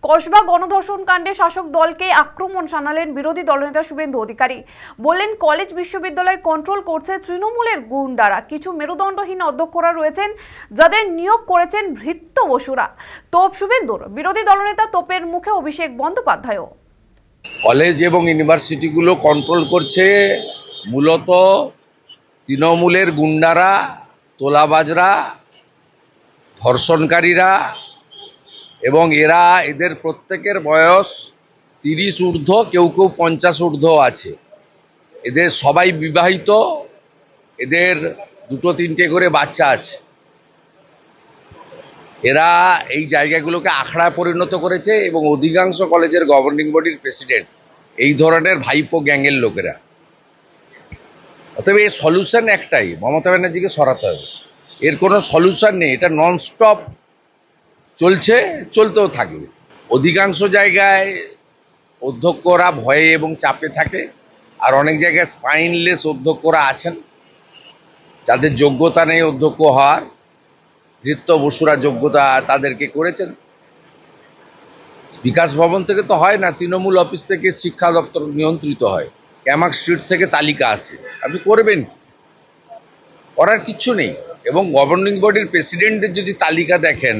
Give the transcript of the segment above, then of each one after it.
কসবা গণধর্ষণ কাণ্ডে শাসক দলকে আক্রমণ শানালেন বিরোধী দলনেতা শুভেন্দু অধিকারী। বললেন, কলেজ বিশ্ববিদ্যালয় কন্ট্রোল করছে তৃণমূলের গুন্ডারা। কিছু মেরুদণ্ডহীন অধ্যক্ষরা রয়েছেন, যাদের নিয়োগ করেছেন ভৃত্য বসুরা। তোপ শুভেন্দুর, বিরোধী দলনেতা তোপের মুখে অভিষেক বন্দ্যোপাধ্যায়ও। কলেজ এবং ইউনিভার্সিটিগুলো কন্ট্রোল করছে মূলত তৃণমূলের গুন্ডারা, তোলাবাজরা, ধর্ষণকারীরা, এবং এদের প্রত্যেকের বয়স 30 ঊর্ধ্ব, কেউ কেউ 50 ঊর্ধ্ব আছে। এদের সবাই বিবাহিত, এদের 2-3টে করে বাচ্চা আছে। এরা এই জায়গাগুলোকে আখড়ায় পরিণত করেছে এবং অধিকাংশ কলেজের গভর্নিং বডির প্রেসিডেন্ট এই ধরনের ভাইপো গ্যাংয়ের লোকেরা। অতএব এর সলিউশন একটাই, মমতা ব্যানার্জিকে সরাতে হবে। এর কোনো সলিউশন নেই, এটা ননস্টপ চলছে, চলতেও থাকবে। অধিকাংশ জায়গায় অধ্যক্ষরা ভয়ে এবং চাপে থাকে, আর অনেক জায়গায় স্পাইনলেস অধ্যক্ষরা আছেন, যাদের যোগ্যতা নেই অধ্যক্ষ হওয়ার। ভৃত্য বসুরা যোগ্যতা তাদেরকে করেছেন। বিকাশ ভবন থেকে তো হয় না, তৃণমূল অফিস থেকে শিক্ষা দপ্তর নিয়ন্ত্রিত হয়। ক্যামাক স্ট্রিট থেকে তালিকা আসে, আপনি করবেন, করার কিচ্ছু নেই। এবং গভর্নিং বডির প্রেসিডেন্টদের যদি তালিকা দেখেন,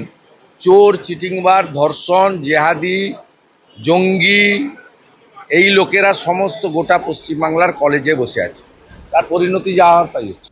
চোর, চিটিংবার, ধর্ষণ, জেহাদি, জঙ্গি, এই লোকেরা সমস্ত গোটা পশ্চিমবাংলার কলেজে বসে আছে। তার পরিণতি যা হওয়ার তাই হচ্ছে।